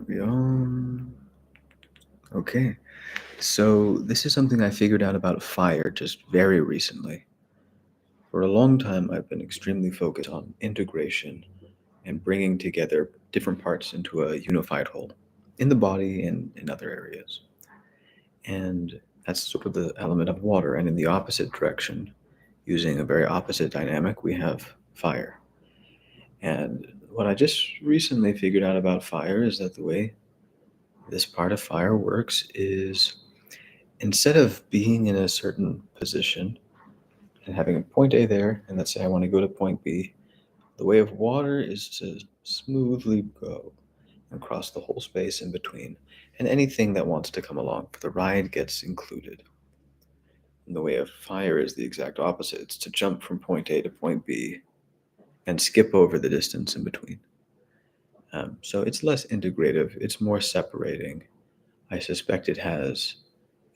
we on? Okay. So this is something I figured out about fire just very recently. For a long time, I've been extremely focused on integration and bringing together different parts into a unified whole in the body and in other areas. And that's sort of the element of water. And in the opposite direction, using a very opposite dynamic, we have fire. And what I just recently figured out about fire is that the way this part of fire works is instead of being in a certain position and having a point A there, and let's say I want to go to point B, the way of water is to smoothly go across the whole space in between, and anything that wants to come along for the ride gets included. And the way of fire is the exact opposite. It's to jump from point A to point B and skip over the distance in between. So it's less integrative, it's more separating. I suspect it has,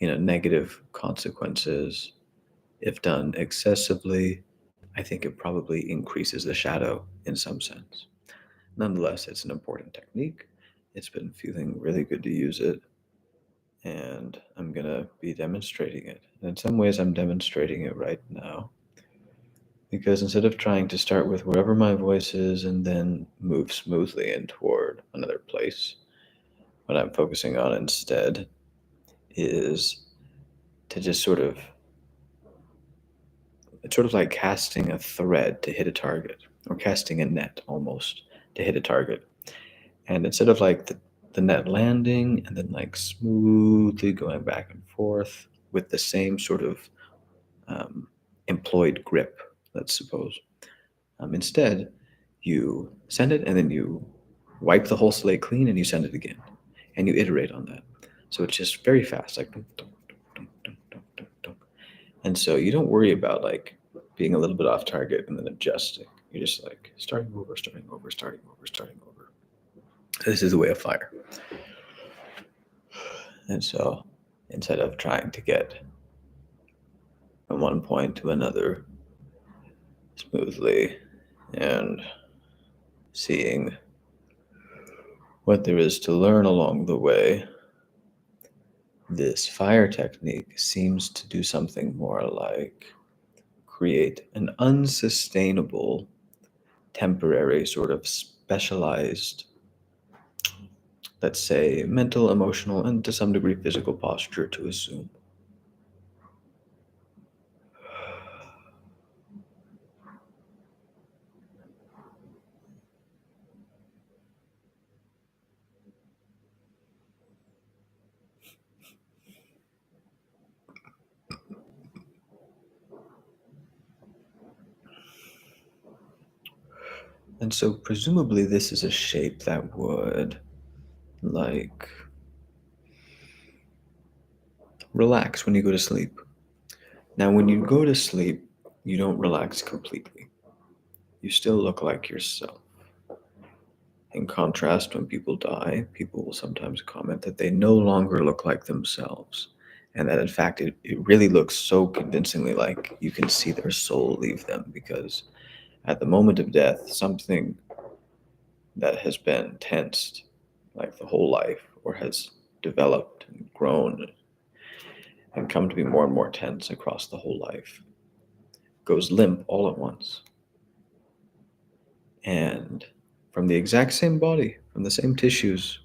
negative consequences. If done excessively, I think it probably increases the shadow in some sense. Nonetheless, it's an important technique. It's been feeling really good to use it, and I'm going to be demonstrating it. And in some ways, I'm demonstrating it right now because instead of trying to start with wherever my voice is and then move smoothly in toward another place, what I'm focusing on instead is to just it's sort of like casting a thread to hit a target, or casting a net almost to hit a target. And instead of like the net landing and then like smoothly going back and forth with the same sort of um, employed grip, let's suppose, instead you send it and then you wipe the whole slate clean and you send it again and you iterate on that. So it's just very fast, like dunk, dunk, dunk, dunk, dunk, dunk, dunk. And so you don't worry about like being a little bit off target and then adjusting. You're just like starting over, starting over, starting over, starting over. This is the way of fire. And so instead of trying to get from one point to another smoothly and seeing what there is to learn along the way, this fire technique seems to do something more like create an unsustainable, temporary, sort of specialized, let's say, mental, emotional, and to some degree physical posture to assume. And so presumably this is a shape that would like relax when you go to sleep. Now, when you go to sleep, you don't relax completely. You still look like yourself. In contrast, when people die, people will sometimes comment that they no longer look like themselves. And that in fact, it really looks so convincingly like you can see their soul leave them because at the moment of death, something that has been tensed like the whole life or has developed and grown and come to be more and more tense across the whole life goes limp all at once. And from the exact same body, from the same tissues,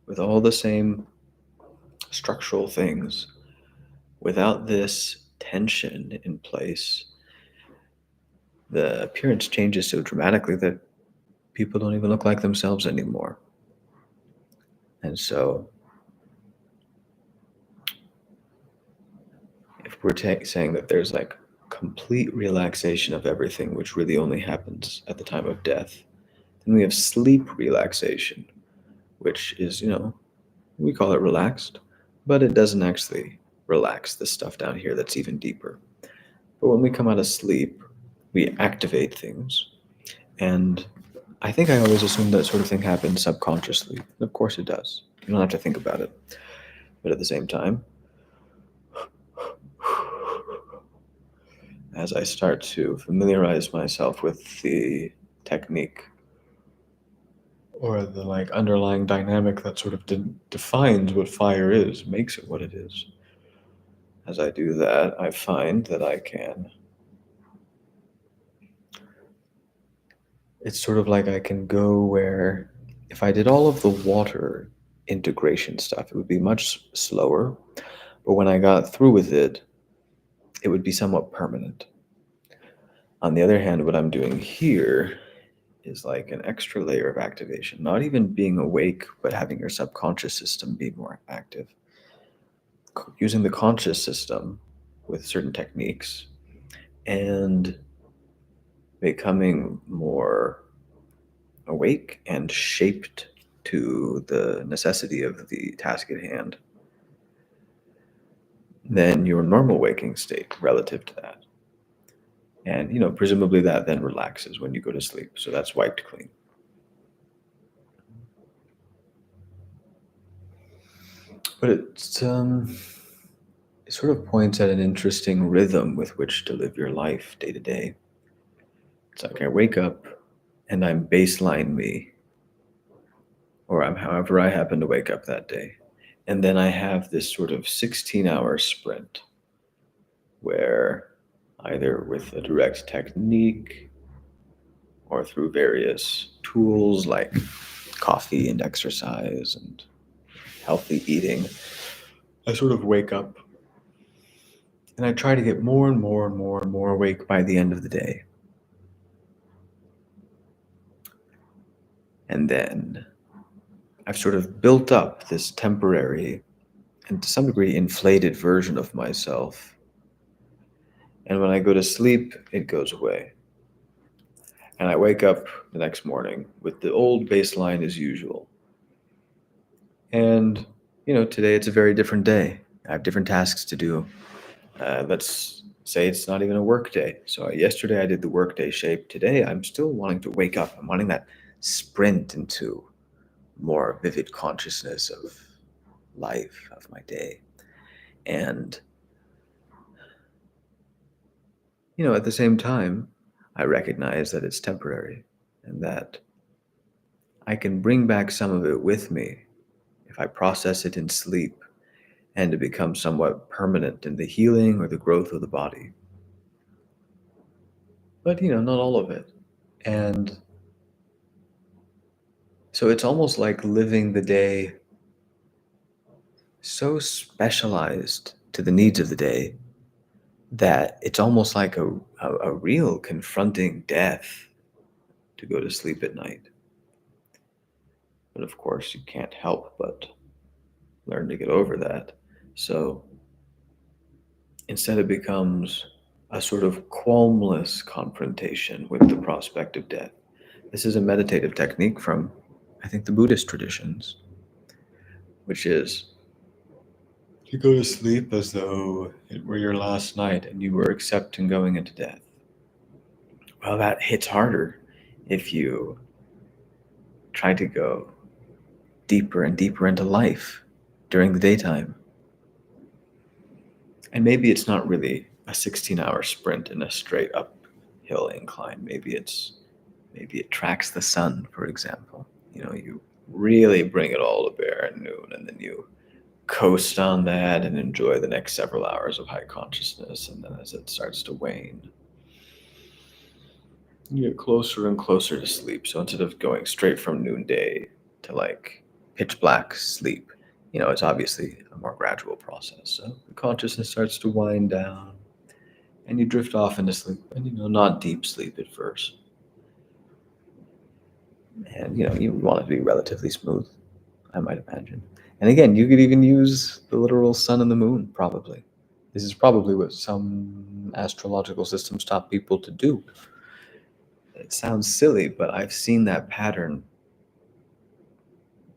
with all the same structural things, without this tension in place, the appearance changes so dramatically that people don't even look like themselves anymore. And so, if we're saying that there's like complete relaxation of everything, which really only happens at the time of death, then we have sleep relaxation, which is, we call it relaxed, but it doesn't actually relax the stuff down here that's even deeper. But when we come out of sleep, we activate things. And I think I always assumed that sort of thing happens subconsciously. Of course it does. You don't have to think about it. But at the same time, as I start to familiarize myself with the technique, or the like underlying dynamic that sort of defines what fire is, makes it what it is. As I do that, I find that I can. It's sort of like I can go where if I did all of the water integration stuff, it would be much slower. But when I got through with it, it would be somewhat permanent. On the other hand, what I'm doing here is like an extra layer of activation, not even being awake, but having your subconscious system be more active. Using the conscious system with certain techniques and becoming more awake and shaped to the necessity of the task at hand than your normal waking state relative to that. And, presumably that then relaxes when you go to sleep. So that's wiped clean. But it sort of points at an interesting rhythm with which to live your life day to day. It's like I wake up and I'm baseline me, or I'm however I happen to wake up that day. And then I have this sort of 16-hour sprint where either with a direct technique or through various tools like coffee and exercise and healthy eating, I sort of wake up and I try to get more and more and more and more awake by the end of the day. And then I've sort of built up this temporary and to some degree inflated version of myself. And when I go to sleep, it goes away. And I wake up the next morning with the old baseline as usual. And, today it's a very different day. I have different tasks to do. Let's say it's not even a work day. So yesterday I did the work day shape. Today I'm still wanting to wake up. I'm wanting that sprint into more vivid consciousness of life, of my day. And, at the same time, I recognize that it's temporary and that I can bring back some of it with me if I process it in sleep and to become somewhat permanent in the healing or the growth of the body. But, not all of it. And so it's almost like living the day so specialized to the needs of the day that it's almost like a real confronting death to go to sleep at night. But of course, you can't help but learn to get over that. So instead, it becomes a sort of qualmless confrontation with the prospect of death. This is a meditative technique from, I think, the Buddhist traditions, which is to go to sleep as though it were your last night and you were accepting going into death. Well, that hits harder if you try to go deeper and deeper into life during the daytime. And maybe it's not really a 16-hour sprint in a straight uphill incline. Maybe it tracks the sun, for example. You really bring it all to bear at noon, and then you coast on that and enjoy the next several hours of high consciousness. And then as it starts to wane, you get closer and closer to sleep. So instead of going straight from noonday to like pitch black sleep, it's obviously a more gradual process. So the consciousness starts to wind down and you drift off into sleep, and not deep sleep at first. And you want it to be relatively smooth, I might imagine. And again, you could even use the literal sun and the moon, probably. This is probably what some astrological systems taught people to do. It sounds silly, but I've seen that pattern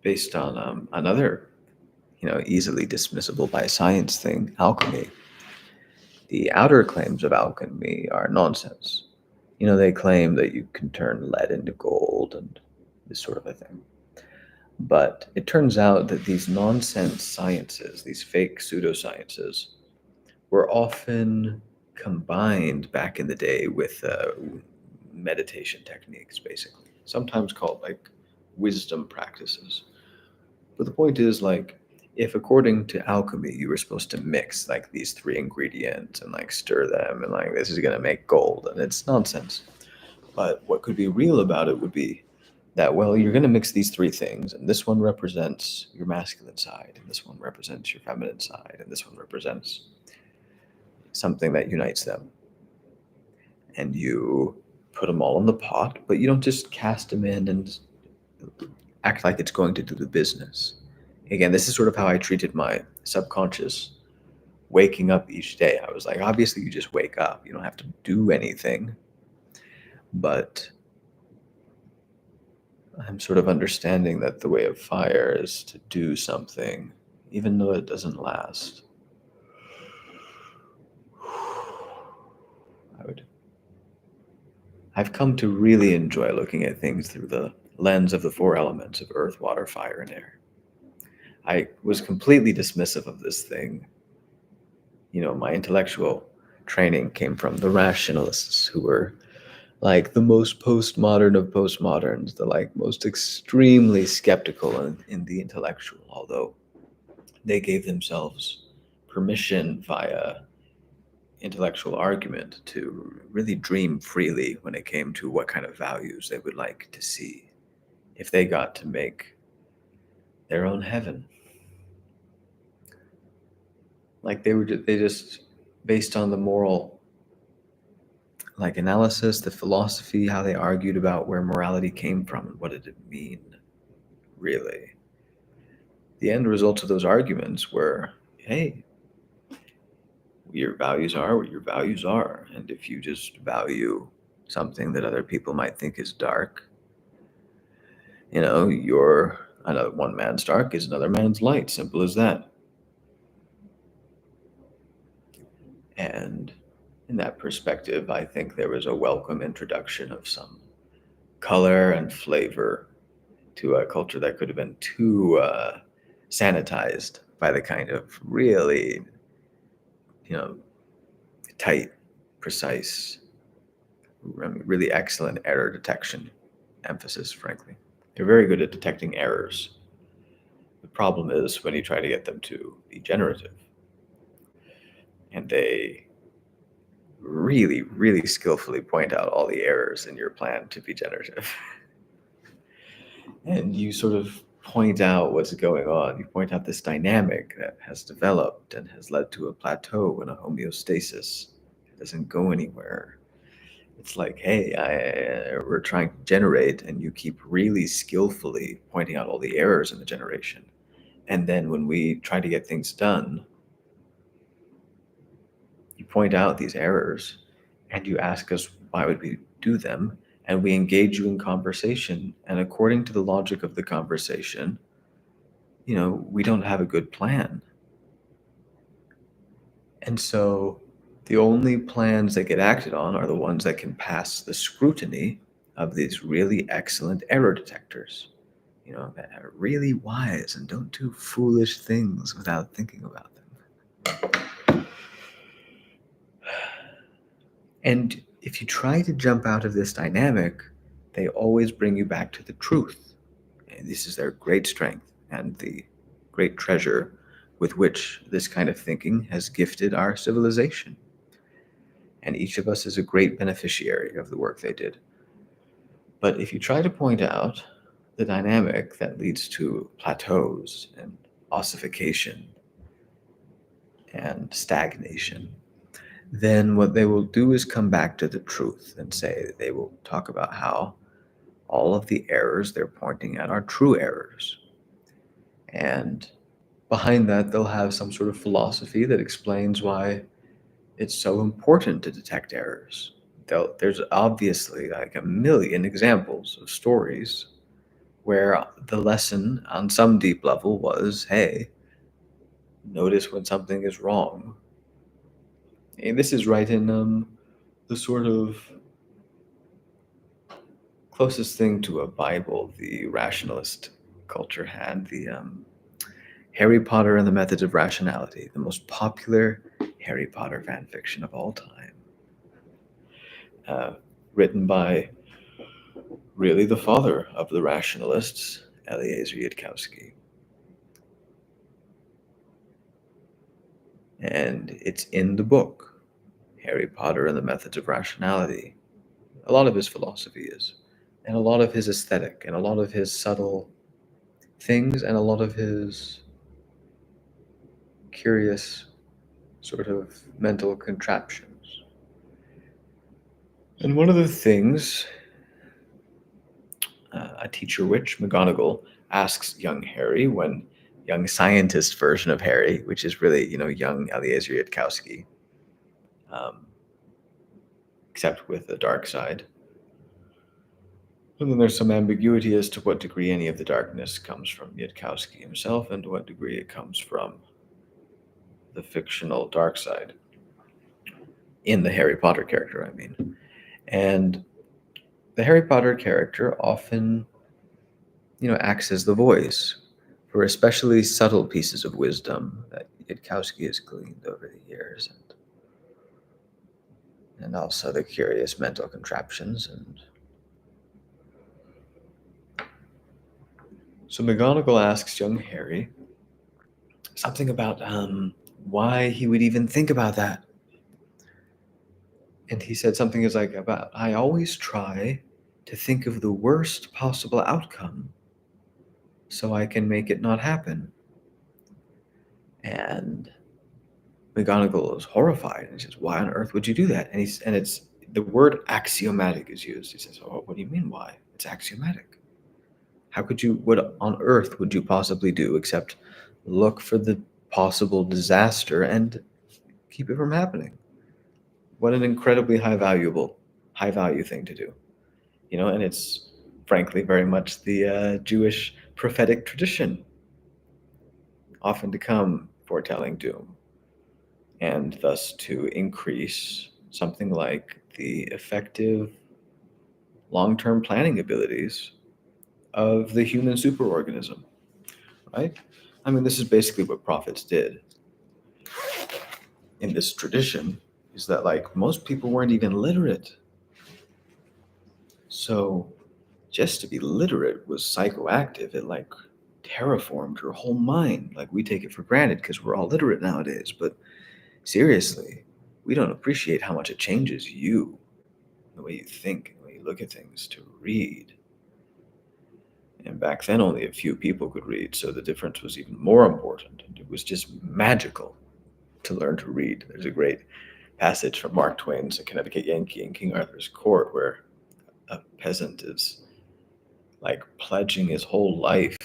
based on another, easily dismissible by science thing, alchemy. The outer claims of alchemy are nonsense. They claim that you can turn lead into gold and this sort of a thing. But it turns out that these nonsense sciences, these fake pseudosciences, were often combined back in the day with meditation techniques, basically. Sometimes called like wisdom practices. But the point is, like, if according to alchemy you were supposed to mix like these three ingredients and like stir them and like this is gonna make gold, and it's nonsense. But what could be real about it would be that, well, you're gonna mix these three things, and this one represents your masculine side, and this one represents your feminine side, and this one represents something that unites them. And you put them all in the pot, but you don't just cast them in and act like it's going to do the business. Again, this is sort of how I treated my subconscious waking up each day. I was like, obviously, you just wake up, you don't have to do anything. But I'm sort of understanding that the way of fire is to do something, even though it doesn't last. I've come to really enjoy looking at things through the lens of the four elements of earth, water, fire, and air. I was completely dismissive of this thing. My intellectual training came from the rationalists, who were like the most postmodern of postmoderns, the like most extremely skeptical in the intellectual, although they gave themselves permission via intellectual argument to really dream freely when it came to what kind of values they would like to see if they got to make their own heaven. Like they just based on the moral like analysis, the philosophy, how they argued about where morality came from and what did it mean, really. The end results of those arguments were, hey, your values are what your values are. And if you just value something that other people might think is dark, another one man's dark is another man's light. Simple as that. And in that perspective, I think there was a welcome introduction of some color and flavor to a culture that could have been too sanitized by the kind of really, tight, precise, really excellent error detection emphasis, frankly. They're very good at detecting errors. The problem is when you try to get them to be generative. And they really, really skillfully point out all the errors in your plan to be generative. And you sort of point out what's going on. You point out this dynamic that has developed and has led to a plateau and a homeostasis. It doesn't go anywhere. It's like, hey, we're trying to generate, and you keep really skillfully pointing out all the errors in the generation. And then when we try to get things done, you point out these errors and you ask us why would we do them, and we engage you in conversation. And according to the logic of the conversation, we don't have a good plan. And so the only plans that get acted on are the ones that can pass the scrutiny of these really excellent error detectors, that are really wise and don't do foolish things without thinking about them. And if you try to jump out of this dynamic, they always bring you back to the truth. And this is their great strength and the great treasure with which this kind of thinking has gifted our civilization. And each of us is a great beneficiary of the work they did. But if you try to point out the dynamic that leads to plateaus and ossification and stagnation, then what they will do is come back to the truth and say they will talk about how all of the errors they're pointing at are true errors. And behind that, they'll have some sort of philosophy that explains why it's so important to detect errors. There's obviously like a million examples of stories where the lesson on some deep level was, hey, notice when something is wrong. And this is right in the sort of closest thing to a Bible the rationalist culture had, the Harry Potter and the Methods of Rationality, the most popular Harry Potter fan fiction of all time. Written by really the father of the rationalists, Eliezer Yudkowsky. And it's in the book, Harry Potter and the Methods of Rationality. A lot of his philosophy is, and a lot of his aesthetic, and a lot of his subtle things, and a lot of his curious sort of mental contraptions. And one of the things a teacher witch, McGonagall, asks young Harry when young scientist version of Harry, which is really, young Eliezer Yudkowsky, um, except with the dark side. And then there's some ambiguity as to what degree any of the darkness comes from Yudkowsky himself and to what degree it comes from the fictional dark side. In the Harry Potter character, I mean. And the Harry Potter character often, acts as the voice for especially subtle pieces of wisdom that Yudkowsky has gleaned over the years, and also the curious mental contraptions. And so McGonagall asks young Harry something about why he would even think about that. And he said something is like about, I always try to think of the worst possible outcome so I can make it not happen. And McGonagall is horrified and he says, why on earth would you do that? And it's the word axiomatic is used. He says, oh, what do you mean why? It's axiomatic. What on earth would you possibly do except look for the possible disaster and keep it from happening? What an incredibly high value thing to do. And it's frankly very much the Jewish prophetic tradition, often to come foretelling doom, and thus to increase something like the effective long-term planning abilities of the human superorganism, right? I mean, this is basically what prophets did in this tradition, is that like most people weren't even literate. So just to be literate was psychoactive. It like terraformed your whole mind. Like we take it for granted because we're all literate nowadays. But seriously, we don't appreciate how much it changes you, the way you think, the way you look at things, to read. And back then, only a few people could read, so the difference was even more important. And it was just magical to learn to read. There's a great passage from Mark Twain's A Connecticut Yankee in King Arthur's Court where a peasant is like pledging his whole life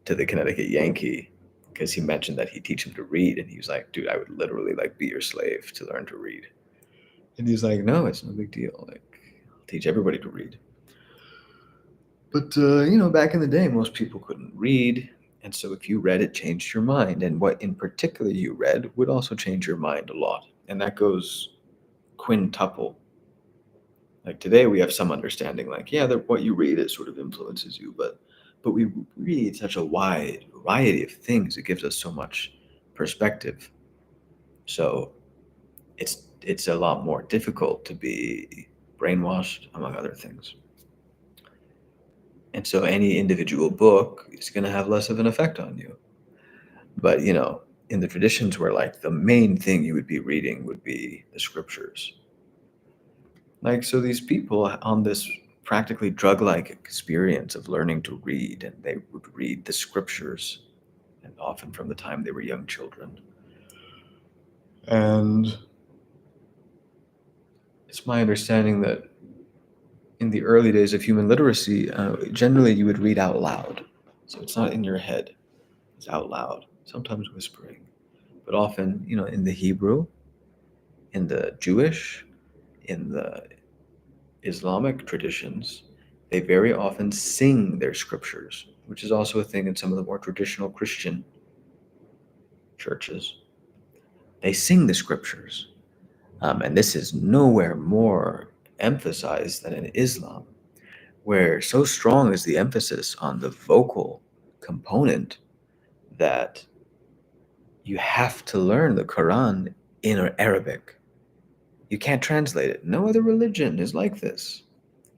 to the Connecticut Yankee because he mentioned that he'd teach him to read. And he was like, dude, I would literally like be your slave to learn to read. And he's like, no, it's no big deal. Like, I'll teach everybody to read. But, back in the day, most people couldn't read. And so if you read, it changed your mind. And what in particular you read would also change your mind a lot. And that goes quintuple. Like today we have some understanding, like, yeah, that what you read, it sort of influences you. But we read such a wide variety of things. It gives us so much perspective. So it's a lot more difficult to be brainwashed, among other things. And so any individual book is going to have less of an effect on you. But, in the traditions where like the main thing you would be reading would be the scriptures. Like, so these people on this practically drug-like experience of learning to read, and they would read the scriptures, and often from the time they were young children. And it's my understanding that in the early days of human literacy, generally you would read out loud. So it's not in your head, it's out loud, sometimes whispering. But often, in the Hebrew, in the Jewish, in the Islamic traditions, they very often sing their scriptures, which is also a thing in some of the more traditional Christian churches. They sing the scriptures. And this is nowhere more emphasized than in Islam, where so strong is the emphasis on the vocal component that you have to learn the Quran in Arabic. You can't translate it. No other religion is like this.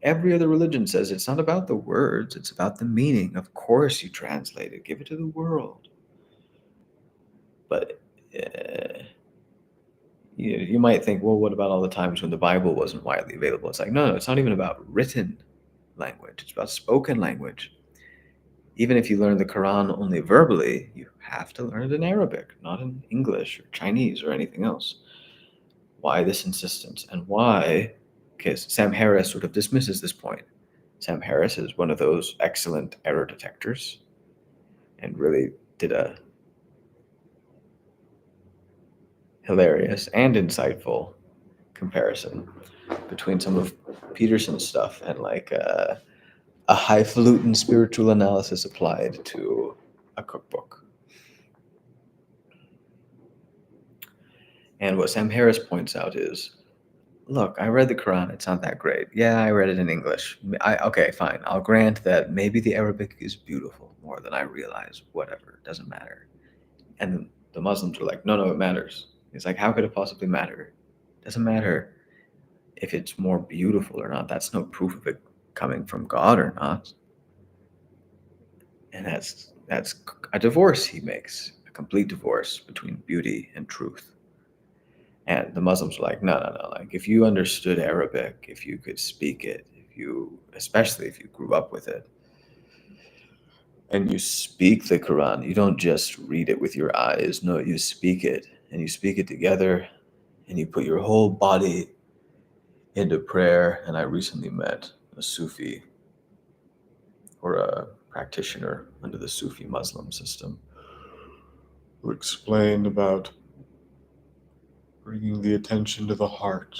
Every other religion says it's not about the words, it's about the meaning. Of course, you translate it, give it to the world. But you might think, well, what about all the times when the Bible wasn't widely available? It's like, no, it's not even about written language, it's about spoken language. Even if you learn the Quran only verbally, you have to learn it in Arabic, not in English or Chinese or anything else. Why this insistence? And why? Because Sam Harris sort of dismisses this point. Sam Harris is one of those excellent error detectors and really did a hilarious and insightful comparison between some of Peterson's stuff and like a highfalutin spiritual analysis applied to a cookbook. And what Sam Harris points out is, look, I read the Quran. It's not that great. Yeah, I read it in English. Okay, fine. I'll grant that maybe the Arabic is beautiful more than I realize. Whatever, it doesn't matter. And the Muslims are like, no, it matters. It's like, how could it possibly matter? It doesn't matter if it's more beautiful or not. That's no proof of it coming from God or not. And that's a divorce he makes, a complete divorce between beauty and truth. And the Muslims are like, no. Like, if you understood Arabic, if you could speak it, especially if you grew up with it, and you speak the Quran, you don't just read it with your eyes. No, you speak it, and you speak it together, and you put your whole body into prayer. And I recently met a Sufi, or a practitioner under the Sufi Muslim system, who explained about bringing the attention to the heart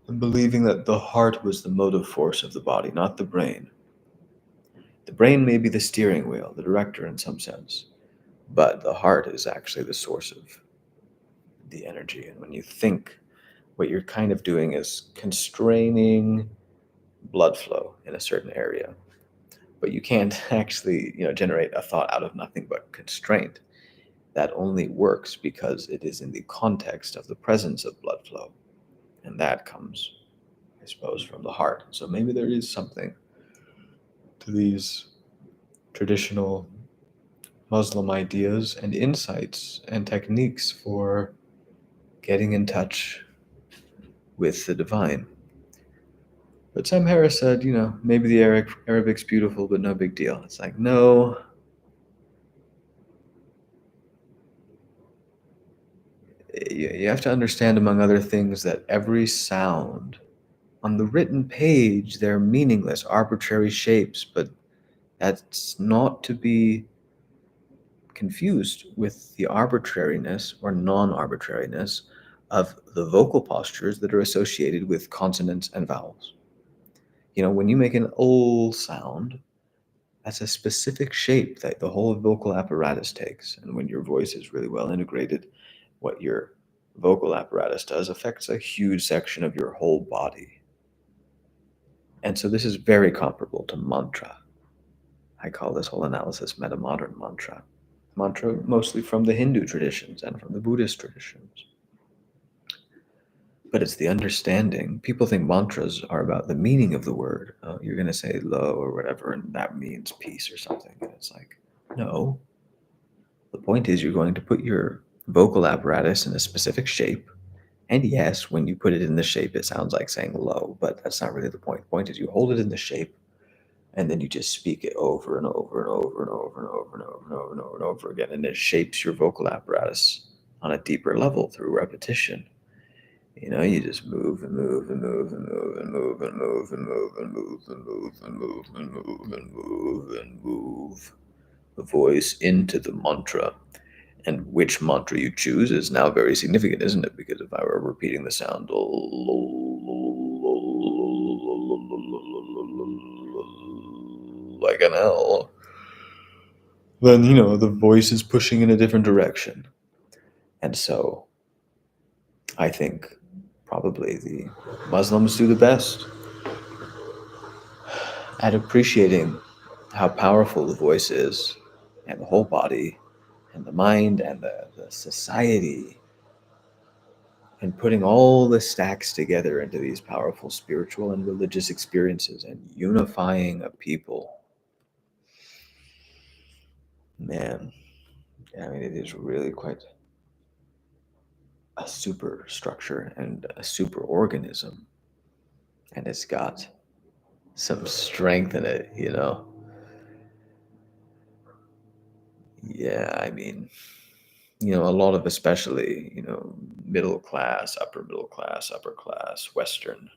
and believing that the heart was the motive force of the body, not the brain. The brain may be the steering wheel, the director in some sense, but the heart is actually the source of the energy. And when you think, what you're kind of doing is constraining blood flow in a certain area. But you can't actually, generate a thought out of nothing but constraint. That only works because it is in the context of the presence of blood flow. And that comes, I suppose, from the heart. So maybe there is something to these traditional Muslim ideas and insights and techniques for getting in touch with the divine. But Sam Harris said, maybe the Arabic's beautiful, but no big deal. It's like, no. You have to understand, among other things, that every sound on the written page, they're meaningless, arbitrary shapes, but that's not to be confused with the arbitrariness or non-arbitrariness of the vocal postures that are associated with consonants and vowels. When you make an ol sound, that's a specific shape that the whole vocal apparatus takes. And when your voice is really well integrated, what your vocal apparatus does affects a huge section of your whole body. And so this is very comparable to mantra. I call this whole analysis metamodern mantra. Mantra mostly from the Hindu traditions and from the Buddhist traditions. But it's the understanding. People think mantras are about the meaning of the word. You're going to say lo or whatever, and that means peace or something. And it's like, no. The point is, you're going to put your vocal apparatus in a specific shape. And yes, when you put it in the shape, it sounds like saying lo, but that's not really the point. The point is, you hold it in the shape, and then you just speak it over and over and over and over and over and over and over and over and over again. And it shapes your vocal apparatus on a deeper level through repetition. You just move and move and move and move and move and move and move and move and move and move and move and move and move the voice into the mantra. And which mantra you choose is now very significant, isn't it? Because if I were repeating the sound like an L, then, the voice is pushing in a different direction. And so I think probably the Muslims do the best at appreciating how powerful the voice is, and the whole body, and the mind, and the society and putting all the stacks together into these powerful spiritual and religious experiences and unifying a people. Man, I mean, it is really quite a super structure and a super organism, and it's got some strength in it, you know? Yeah, I mean, a lot of especially, middle class, upper class, Western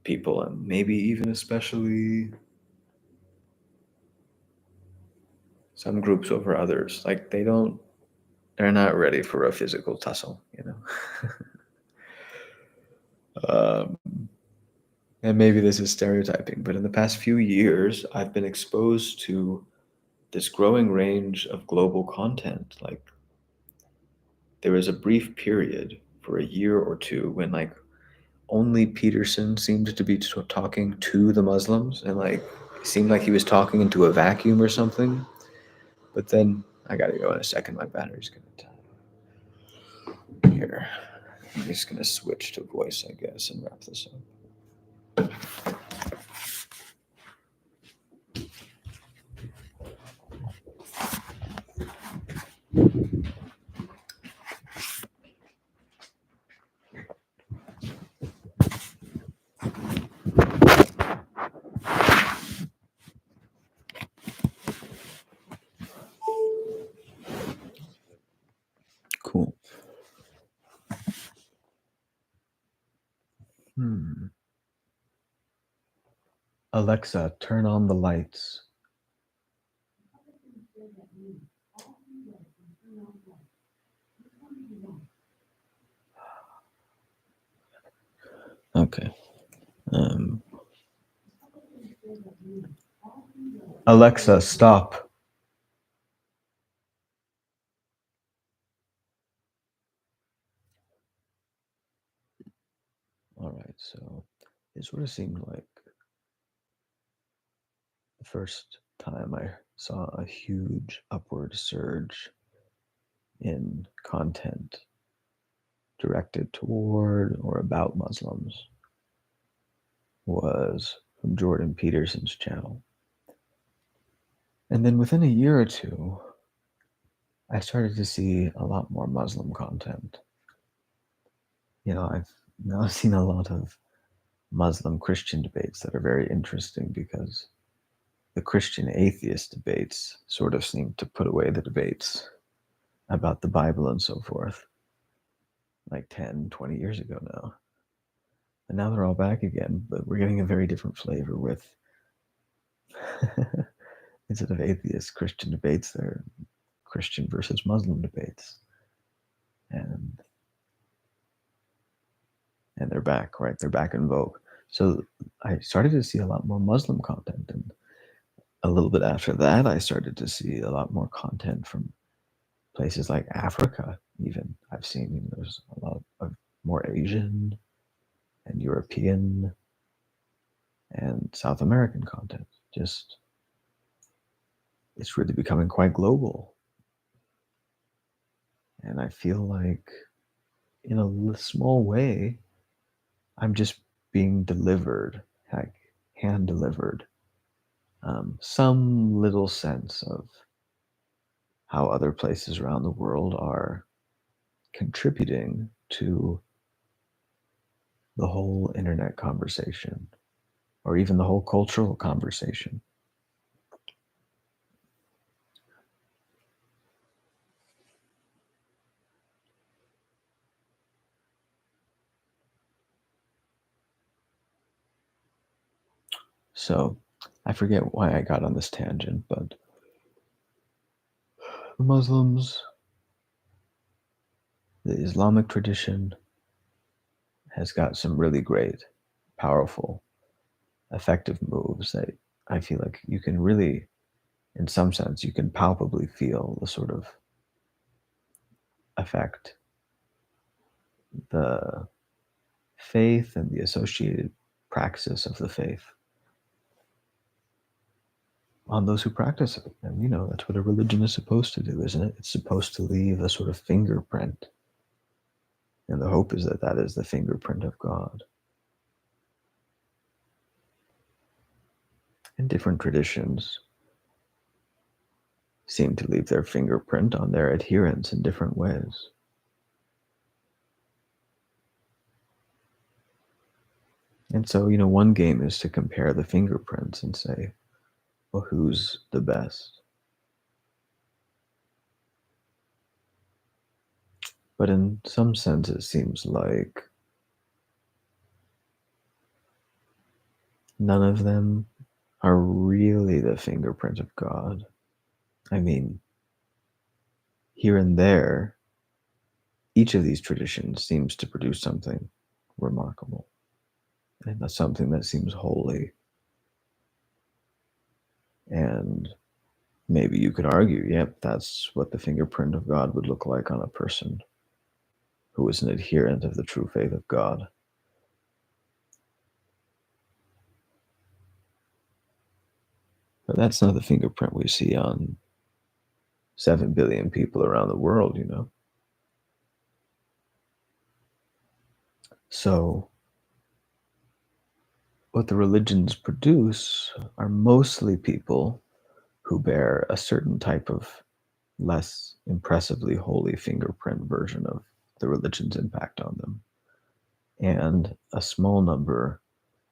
people, and maybe even especially some groups over others. Like they're not ready for a physical tussle, you know? um, and maybe this is stereotyping, but in the past few years, I've been exposed to this growing range of global content. Like there was a brief period for a year or two when like only Peterson seemed to be talking to the Muslims, and like it seemed like he was talking into a vacuum or something. But then I gotta go in a second. My battery's gonna die. Here, I'm just gonna switch to voice, I guess, and wrap this up. Cool. Alexa, turn on the lights. Okay. Um, Alexa, stop. All right. So it sort of seemed like the first time I saw a huge upward surge in content directed toward or about Muslims was from Jordan Peterson's channel. And then within a year or two, I started to see a lot more Muslim content. I've now seen a lot of Muslim Christian debates that are very interesting because the Christian atheist debates sort of seem to put away the debates about the Bible and so forth, like 10, 20 years ago now. And now they're all back again, but we're getting a very different flavor with, instead of atheist Christian debates, they're Christian versus Muslim debates. And they're back, right? They're back in vogue. So I started to see a lot more Muslim content. And a little bit after that, I started to see a lot more content from places like Africa, even. I've seen there's a lot of more Asian and European and South American content. Just, it's really becoming quite global. And I feel like, in a small way, I'm just being delivered, like hand delivered, some little sense of how other places around the world are contributing to the whole internet conversation, or even the whole cultural conversation. So I forget why I got on this tangent, but the Muslims, the Islamic tradition has got some really great, powerful, effective moves that I feel like you can really, in some sense, you can palpably feel the sort of effect the faith and the associated praxis of the faith on those who practice it. And that's what a religion is supposed to do, isn't it? It's supposed to leave a sort of fingerprint And the hope is that that is the fingerprint of God. And different traditions seem to leave their fingerprint on their adherents in different ways. And so, one game is to compare the fingerprints and say, well, who's the best? But in some sense, it seems like none of them are really the fingerprint of God. I mean, here and there, each of these traditions seems to produce something remarkable, and that's something that seems holy. And maybe you could argue, yep, that's what the fingerprint of God would look like on a person who is an adherent of the true faith of God. But that's not the fingerprint we see on 7 billion people around the world. So, what the religions produce are mostly people who bear a certain type of less impressively holy fingerprint version of the religion's impact on them, and a small number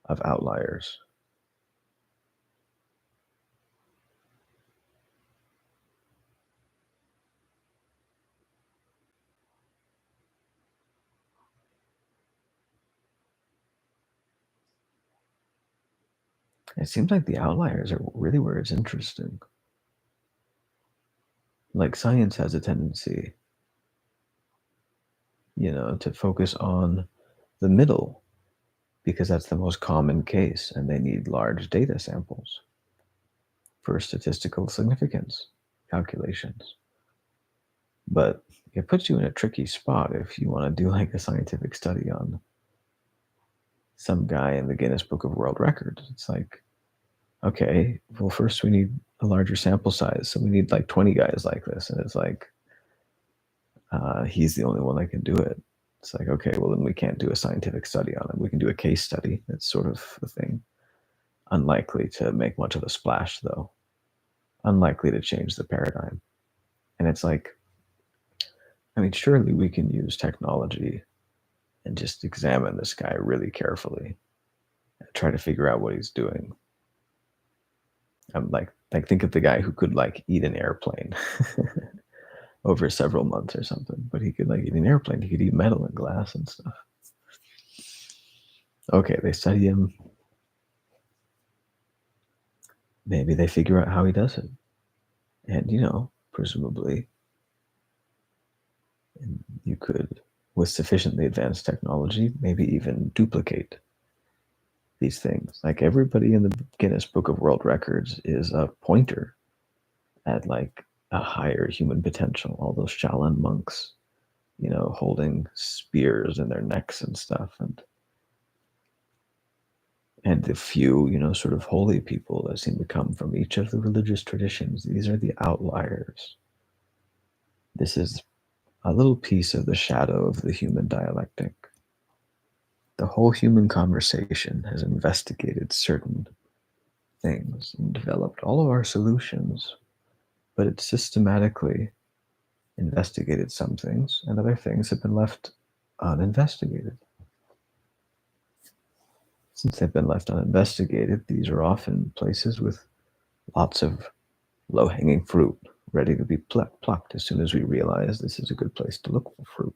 of outliers. It seems like the outliers are really where it's interesting. Like science has a tendency, to focus on the middle because that's the most common case and they need large data samples for statistical significance calculations. But it puts you in a tricky spot if you want to do like a scientific study on some guy in the Guinness Book of World Records. It's like, okay, well, first we need a larger sample size. So we need like 20 guys like this. And it's like, he's the only one that can do it. It's like, okay, well, then we can't do a scientific study on it. We can do a case study. It's sort of a thing. Unlikely to make much of a splash, though. Unlikely to change the paradigm. And it's like, I mean, surely we can use technology and just examine this guy really carefully and try to figure out what he's doing. I'm like think of the guy who could like eat an airplane over several months or something, but he could like eat an airplane. He could eat metal and glass and stuff. Okay, they study him. Maybe they figure out how he does it. And, presumably, you could, with sufficiently advanced technology, maybe even duplicate these things. Like everybody in the Guinness Book of World Records is a pointer at like a higher human potential. All those Shaolin monks, holding spears in their necks and stuff. And the few, sort of holy people that seem to come from each of the religious traditions, these are the outliers. This is a little piece of the shadow of the human dialectic. The whole human conversation has investigated certain things and developed all of our solutions, but it's systematically investigated some things, and other things have been left uninvestigated. Since they've been left uninvestigated, these are often places with lots of low-hanging fruit ready to be plucked as soon as we realize this is a good place to look for fruit.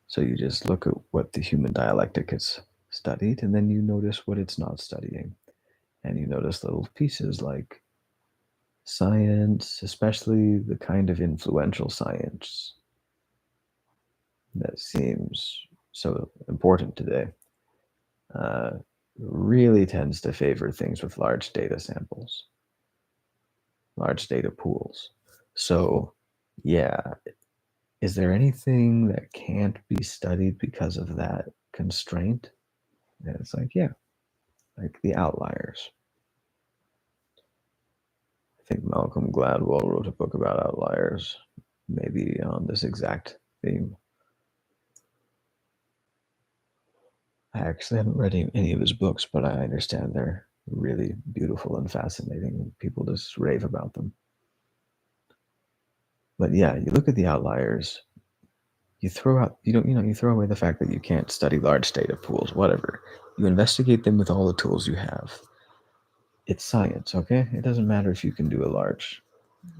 So you just look at what the human dialectic has studied, and then you notice what it's not studying. And you notice little pieces like science, especially the kind of influential science that seems so important today, uh, really tends to favor things with large data samples, large data pools. So, yeah, is there anything that can't be studied because of that constraint? And it's like, yeah, like the outliers. I think Malcolm Gladwell wrote a book about outliers, maybe on this exact theme. I actually haven't read any of his books, but I understand they're really beautiful and fascinating. People just rave about them. But yeah, you look at the outliers, you throw out, you throw away the fact that you can't study large data pools, whatever. You investigate them with all the tools you have. It's science, okay? It doesn't matter if you can do a large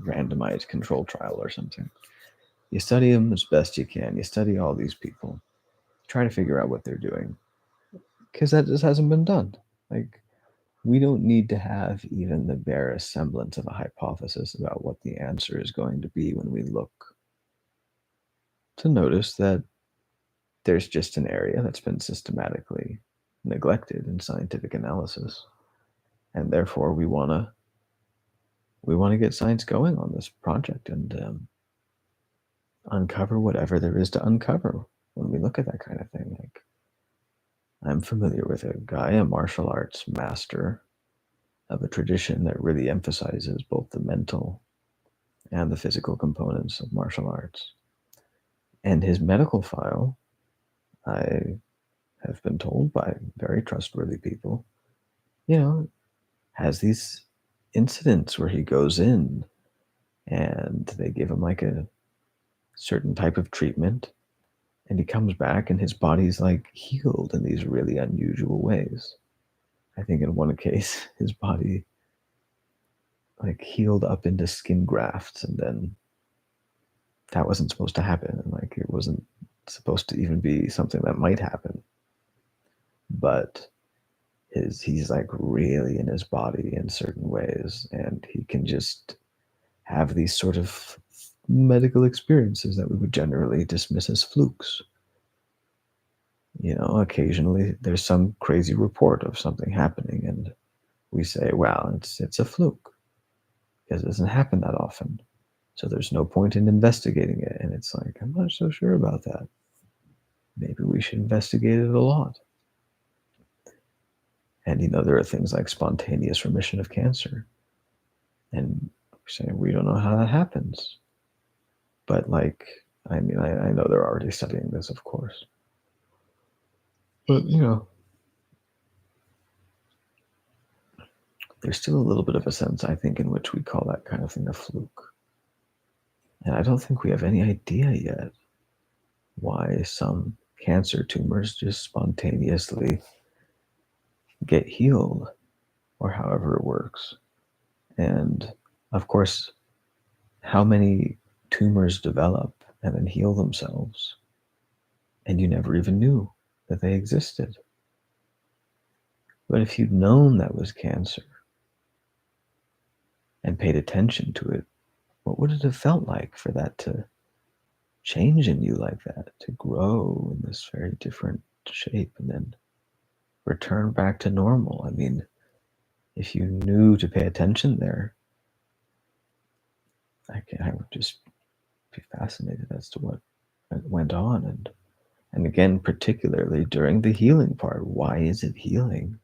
randomized control trial or something. You study them as best you can. You study all these people. Try to figure out what they're doing. Because that just hasn't been done. Like, we don't need to have even the barest semblance of a hypothesis about what the answer is going to be when we look to notice that there's just an area that's been systematically neglected in scientific analysis. And therefore we want to get science going on this project and uncover whatever there is to uncover when we look at that kind of thing. Like, I'm familiar with a guy, a martial arts master of a tradition that really emphasizes both the mental and the physical components of martial arts. And his medical file, I have been told by very trustworthy people, has these incidents where he goes in and they give him like a certain type of treatment and he comes back and his body's like healed in these really unusual ways. I think in one case his body like healed up into skin grafts, and then that wasn't supposed to happen, and like it wasn't supposed to even be something that might happen. But he's like really in his body in certain ways, and he can just have these sort of medical experiences that we would generally dismiss as flukes. Occasionally there's some crazy report of something happening, and we say, "Wow, it's a fluke," because it doesn't happen that often. So there's no point in investigating it. And it's like, I'm not so sure about that. Maybe we should investigate it a lot. And there are things like spontaneous remission of cancer. And we're saying we don't know how that happens. But like, I mean, I know they're already studying this, of course. But there's still a little bit of a sense, I think, in which we call that kind of thing a fluke. And I don't think we have any idea yet why some cancer tumors just spontaneously get healed, or however it works. And of course, how many tumors develop and then heal themselves, and you never even knew that they existed. But if you'd known that was cancer and paid attention to it, what would it have felt like for that to change in you like that, to grow in this very different shape and then return back to normal? I mean, if you knew to pay attention there, I would just be fascinated as to what went on. And again, particularly during the healing part, why is it healing?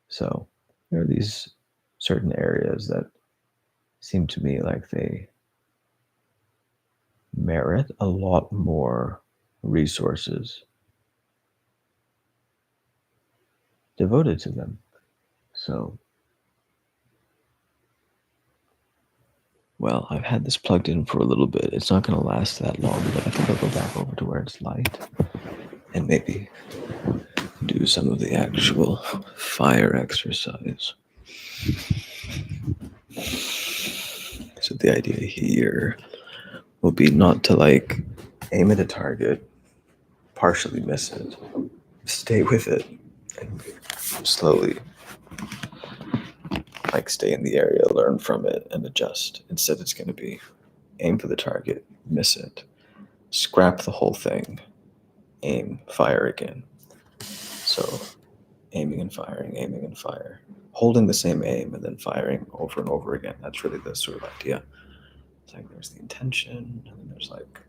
So there are these certain areas that seem to me like they merit a lot more resources devoted to them. So, well, I've had this plugged in for a little bit. It's not going to last that long, but I think I'll go back over to where it's light and maybe do some of the actual fire exercise. So the idea here will be not to like aim at a target, partially miss it, stay with it, and slowly like stay in the area, learn from it, and adjust. Instead, it's going to be aim for the target, miss it, scrap the whole thing, aim, fire again. So aiming and fire, holding the same aim and then firing over and over again. That's really the sort of idea. It's like there's the intention, and then there's like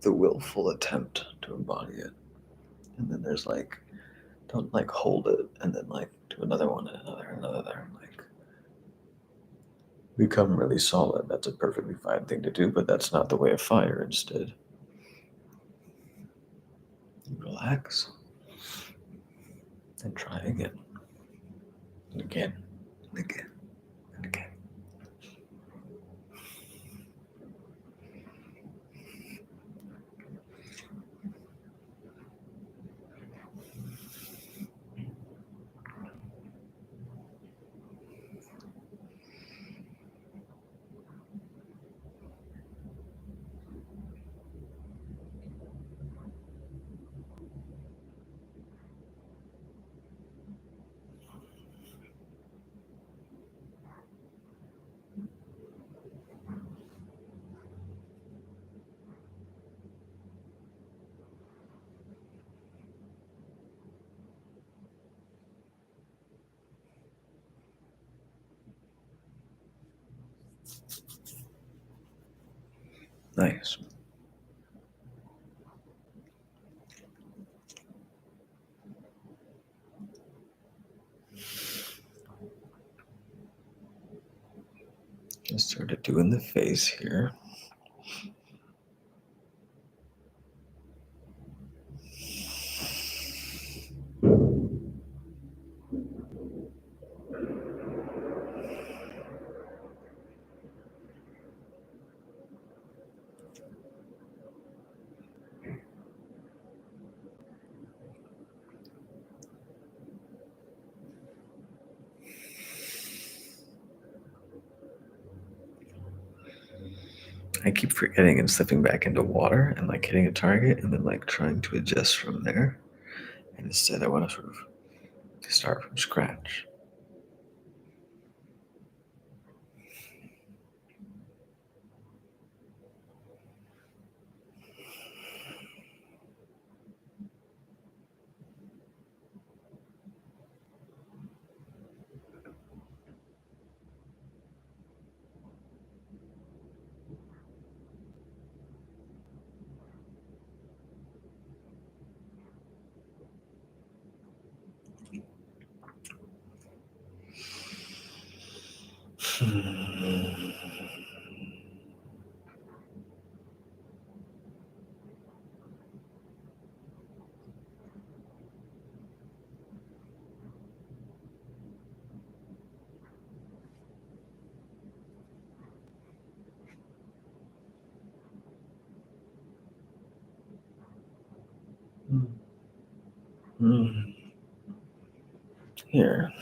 the willful attempt to embody it. And then there's like, don't like hold it and then like do another one and another, and like become really solid. That's a perfectly fine thing to do, but that's not the way of fire instead. Relax and try again and again and again and again. Nice. Just started doing the face here. I keep forgetting and slipping back into water and like hitting a target and then like trying to adjust from there. And instead, I want to sort of start from scratch. Here.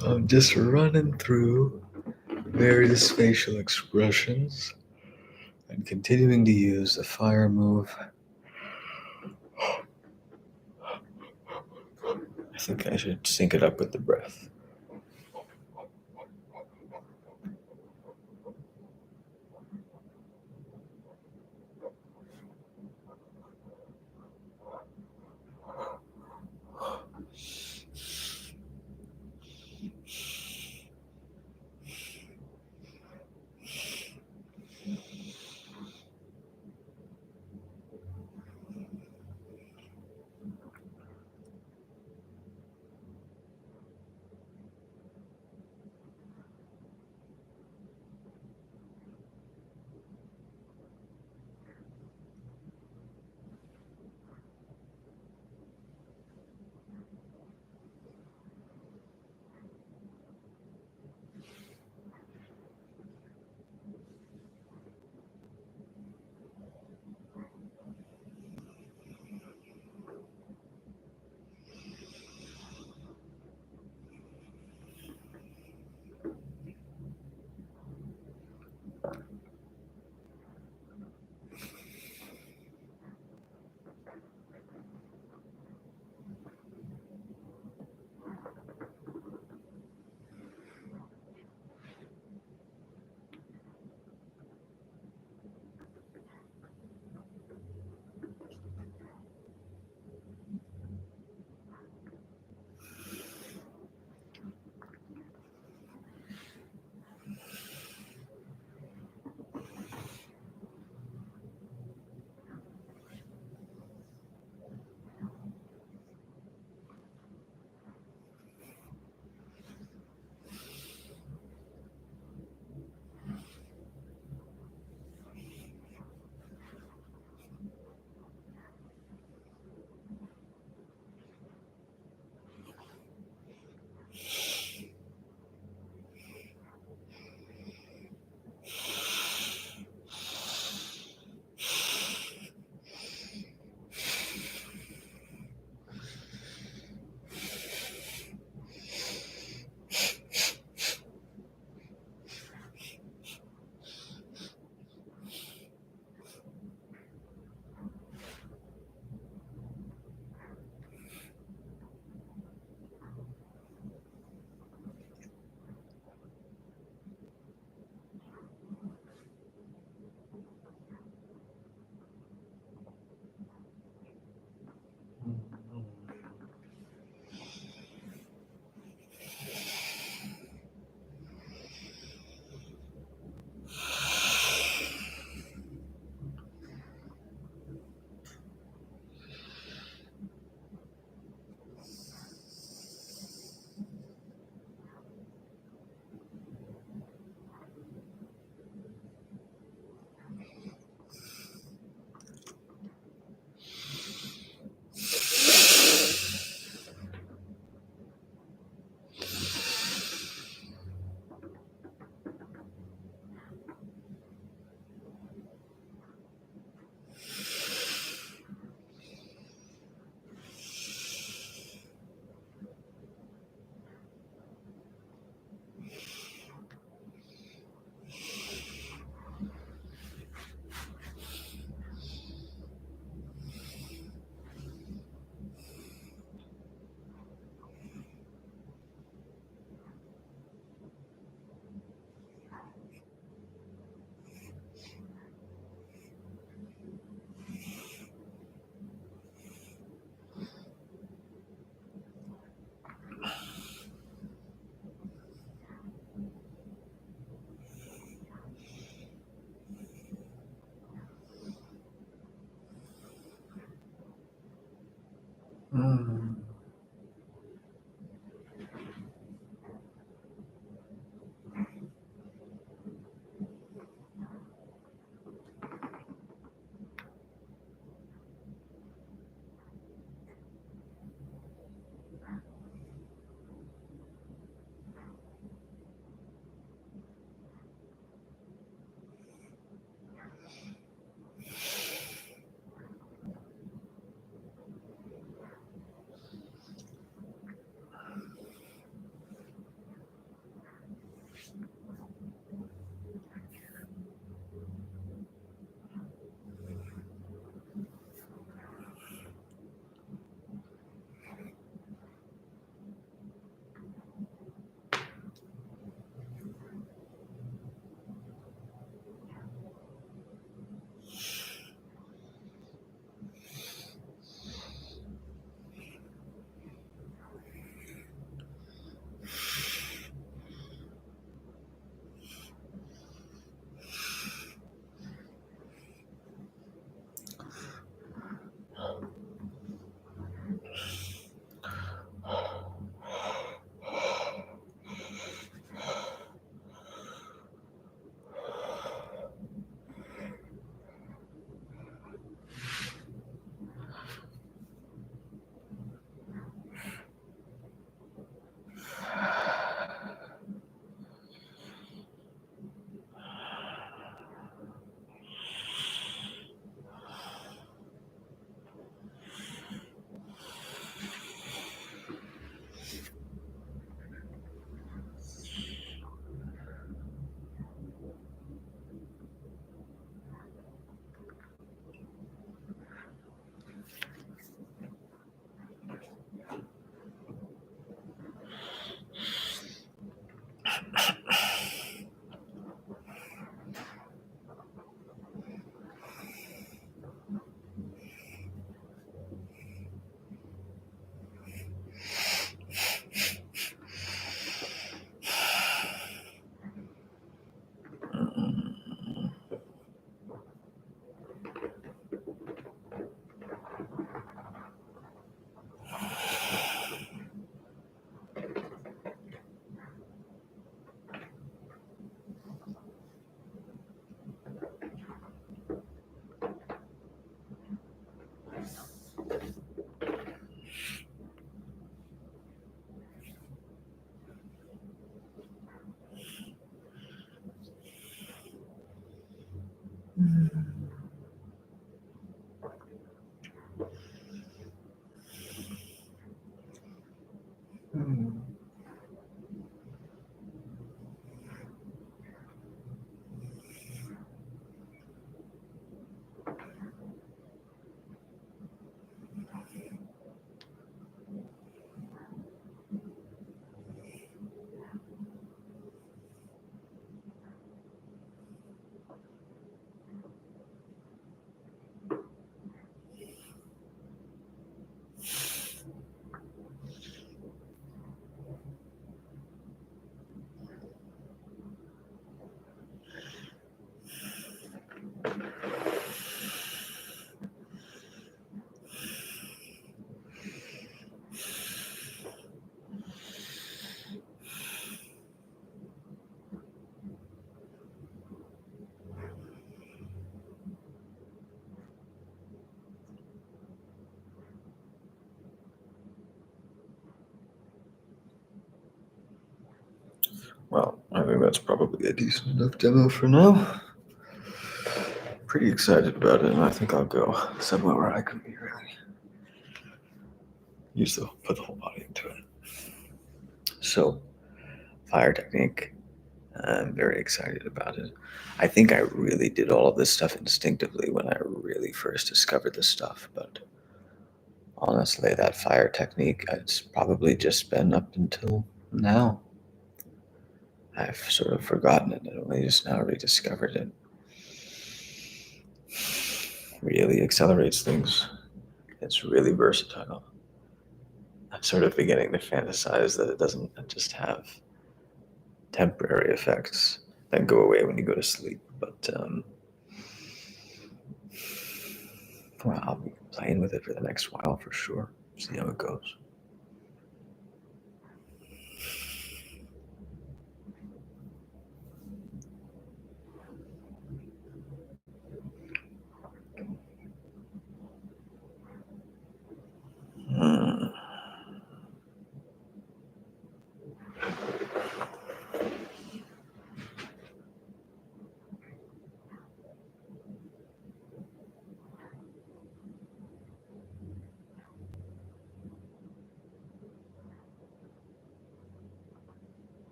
So I'm just running through various facial expressions and continuing to use the fire move. I think I should sync it up with the breath. Mm. Mm. Well, I think that's probably a decent enough demo for now. Pretty excited about it, and I think I'll go somewhere where I can be really put the whole body into it. So, fire technique. I'm very excited about it. I think I really did all of this stuff instinctively when I really first discovered this stuff, but honestly, that fire technique, it's probably just been up until now. I've sort of forgotten it and only just now rediscovered it. Really accelerates things. It's really versatile. I'm sort of beginning to fantasize that it doesn't just have temporary effects that go away when you go to sleep, but well, I'll be playing with it for the next while for sure. See how it goes. Hmm.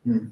Hmm.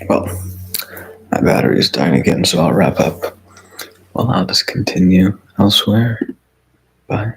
Well, my battery is dying again, so I'll wrap up. Well, I'll just continue elsewhere. Bye.